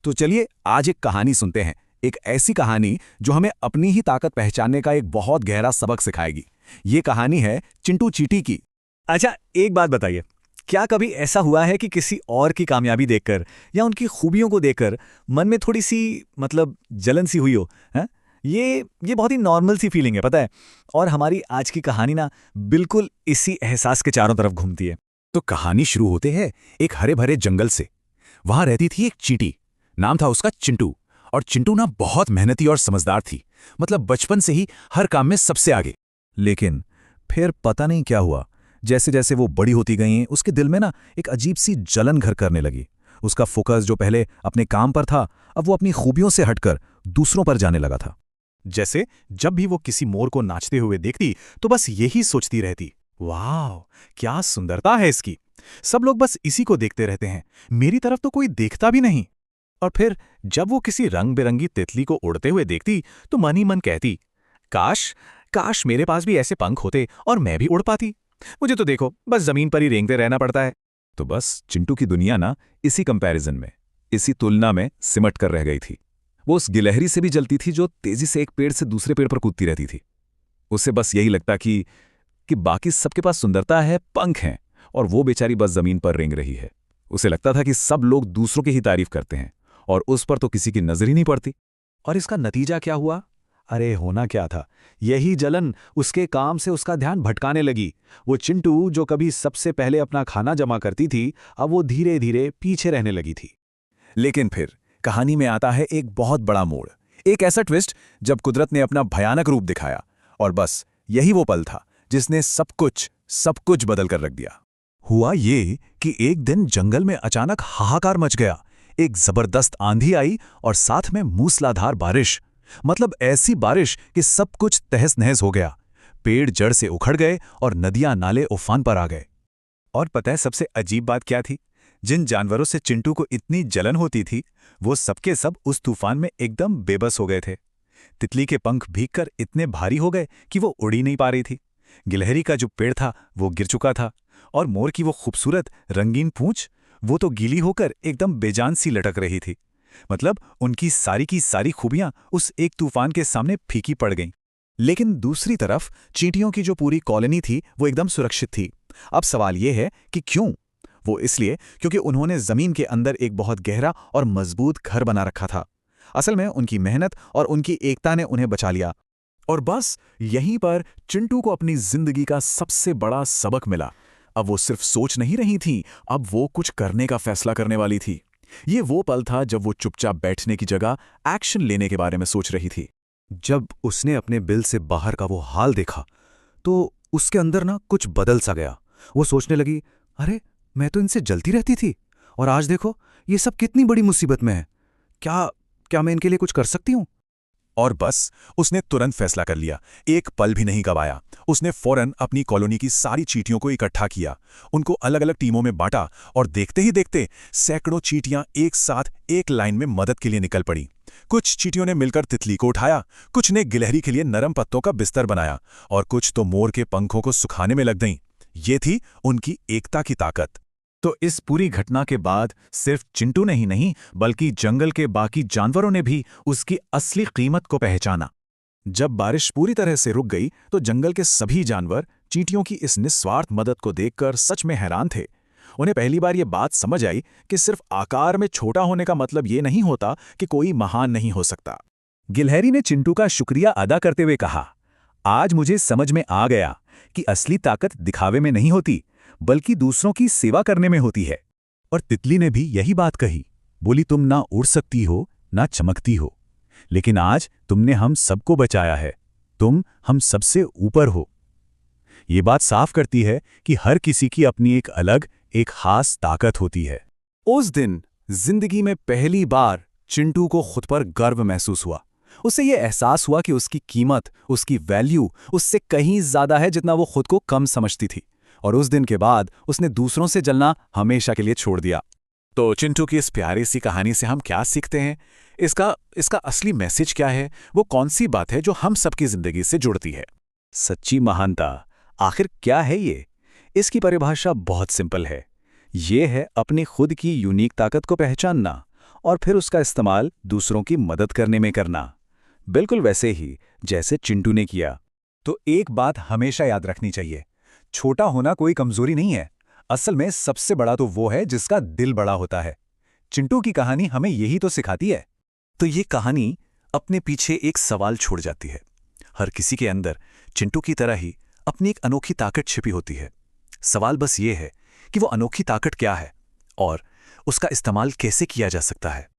तो चलिए आज एक कहानी सुनते हैं। एक ऐसी कहानी जो हमें अपनी ही ताकत पहचानने का एक बहुत गहरा सबक सिखाएगी। ये कहानी है चिंटू चींटी की। अच्छा, एक बात बताइए, क्या कभी ऐसा हुआ है कि किसी और की कामयाबी देखकर या उनकी खूबियों को देखकर मन में थोड़ी सी जलन सी हुई हो? हैं? ये बहुत ही नॉर्मल सी फीलिंग है, पता है। और हमारी आज की कहानी ना बिल्कुल इसी एहसास के चारों तरफ घूमती है। तो कहानी शुरू होते है एक हरे भरे जंगल से। वहां रहती थी एक चींटी, नाम था उसका चिंटू। और चिंटू ना बहुत मेहनती और समझदार थी, मतलब बचपन से ही हर काम में सबसे आगे। लेकिन फिर पता नहीं क्या हुआ, जैसे जैसे वो बड़ी होती गई उसके दिल में ना एक अजीब सी जलन घर करने लगी। उसका फोकस जो पहले अपने काम पर था, अब वो अपनी खूबियों से हटकर दूसरों पर जाने लगा था। जैसे जब भी वो किसी मोर को नाचते हुए देखती तो बस यही सोचती रहती, वाह क्या सुंदरता है इसकी। सब लोग बस इसी को देखते रहते हैं, मेरी तरफ तो कोई देखता भी नहीं। और फिर जब वो किसी रंग बिरंगी तितली को उड़ते हुए देखती तो मन ही मन कहती, काश काश मेरे पास भी ऐसे पंख होते और मैं भी उड़ पाती। मुझे तो देखो बस जमीन पर ही रेंगते रहना पड़ता है। तो बस चिंटू की दुनिया ना इसी कंपैरिजन में, इसी तुलना में सिमट कर रह गई थी। वो उस गिलहरी से भी जलती थी जो तेजी से एक पेड़ से दूसरे पेड़ पर कूदती रहती थी। उसे बस यही लगता कि बाकी सबके पास सुंदरता है, पंख हैं, और वो बेचारी बस जमीन पर रेंग रही है। उसे लगता था कि सब लोग दूसरों की ही तारीफ करते हैं और उस पर तो किसी की नजर ही नहीं पड़ती। और इसका नतीजा क्या हुआ? अरे होना क्या था, यही जलन उसके काम से उसका ध्यान भटकाने लगी। वो चिंटू जो कभी सबसे पहले अपना खाना जमा करती थी, अब वो धीरे धीरे पीछे रहने लगी थी। लेकिन फिर कहानी में आता है एक बहुत बड़ा मोड़, एक ऐसा ट्विस्ट जब कुदरत ने अपना भयानक रूप दिखाया। और बस यही वो पल था जिसने सब कुछ बदल कर रख दिया। हुआ ये कि एक दिन जंगल में अचानक हाहाकार मच गया। एक जबरदस्त आंधी आई और साथ में मूसलाधार बारिश, मतलब ऐसी बारिश कि सब कुछ तहस नहस हो गया। पेड़ जड़ से उखड़ गए और नदियां नाले उफान पर आ गए। और पता है सबसे अजीब बात क्या थी? जिन जानवरों से चिंटू को इतनी जलन होती थी, वो सबके सब उस तूफान में एकदम बेबस हो गए थे। तितली के पंख भीगकर इतने भारी हो गए कि वो उड़ ही नहीं पा रही थी। गिलहरी का जो पेड़ था वो गिर चुका था, और मोर की वो खूबसूरत रंगीन पूंछ, वो तो गीली होकर एकदम बेजान सी लटक रही थी। मतलब उनकी सारी की सारी खूबियां उस एक तूफान के सामने फीकी पड़ गईं। लेकिन दूसरी तरफ चींटियों की जो पूरी कॉलोनी थी वो एकदम सुरक्षित थी। अब सवाल ये है कि क्यों? वो इसलिए क्योंकि उन्होंने जमीन के अंदर एक बहुत गहरा और मजबूत घर बना रखा था। असल में उनकी मेहनत और उनकी एकता ने उन्हें बचा लिया। और बस यहीं पर चिंटू को अपनी जिंदगी का सबसे बड़ा सबक मिला। अब वो सिर्फ सोच नहीं रही थी, अब वो कुछ करने का फैसला करने वाली थी। ये वो पल था जब वो चुपचाप बैठने की जगह एक्शन लेने के बारे में सोच रही थी। जब उसने अपने बिल से बाहर का वो हाल देखा तो उसके अंदर ना कुछ बदल सा गया। वो सोचने लगी, अरे मैं तो इनसे जलती रहती थी और आज देखो ये सब कितनी बड़ी मुसीबत में है। क्या क्या मैं इनके लिए कुछ कर सकती हूँ? और बस उसने तुरंत फैसला कर लिया, एक पल भी नहीं गवाया। उसने फौरन अपनी कॉलोनी की सारी चींटियों को इकट्ठा किया, उनको अलग अलग टीमों में बांटा, और देखते ही देखते सैकड़ों चींटियां एक साथ एक लाइन में मदद के लिए निकल पड़ी। कुछ चींटियों ने मिलकर तितली को उठाया, कुछ ने गिलहरी के लिए नरम पत्तों का बिस्तर बनाया, और कुछ तो मोर के पंखों को सुखाने में लग गईं। ये थी उनकी एकता की ताकत। तो इस पूरी घटना के बाद सिर्फ चिंटू ने ही नहीं, बल्कि जंगल के बाकी जानवरों ने भी उसकी असली कीमत को पहचाना। जब बारिश पूरी तरह से रुक गई तो जंगल के सभी जानवर चींटियों की इस निस्वार्थ मदद को देखकर सच में हैरान थे। उन्हें पहली बार ये बात समझ आई कि सिर्फ आकार में छोटा होने का मतलब ये नहीं होता कि कोई महान नहीं हो सकता। गिलहरी ने चिंटू का शुक्रिया अदा करते हुए कहा, आज मुझे समझ में आ गया कि असली ताकत दिखावे में नहीं होती, बल्कि दूसरों की सेवा करने में होती है। और तितली ने भी यही बात कही, बोली, तुम ना उड़ सकती हो ना चमकती हो, लेकिन आज तुमने हम सबको बचाया है। तुम हम सबसे ऊपर हो। ये बात साफ करती है कि हर किसी की अपनी एक अलग, एक खास ताकत होती है। उस दिन जिंदगी में पहली बार चिंटू को खुद पर गर्व महसूस हुआ। उसे ये एहसास हुआ कि उसकी कीमत, उसकी वैल्यू उससे कहीं ज्यादा है जितना वो खुद को कम समझती थी। और उस दिन के बाद उसने दूसरों से जलना हमेशा के लिए छोड़ दिया। तो चिंटू की इस प्यारी सी कहानी से हम क्या सीखते हैं? इसका असली मैसेज क्या है? वो कौन सी बात है जो हम सबकी जिंदगी से जुड़ती है? सच्ची महानता आखिर क्या है ये? इसकी परिभाषा बहुत सिंपल है। ये है अपनी खुद की यूनिक ताकत को पहचानना और फिर उसका इस्तेमाल दूसरों की मदद करने में करना। बिल्कुल वैसे ही जैसे चिंटू ने किया। तो एक बात हमेशा याद रखनी चाहिए, छोटा होना कोई कमजोरी नहीं है। असल में सबसे बड़ा तो वो है जिसका दिल बड़ा होता है। चिंटू की कहानी हमें यही तो सिखाती है। तो ये कहानी अपने पीछे एक सवाल छोड़ जाती है। हर किसी के अंदर चिंटू की तरह ही अपनी एक अनोखी ताकत छिपी होती है। सवाल बस ये है कि वो अनोखी ताकत क्या है और उसका इस्तेमाल कैसे किया जा सकता है।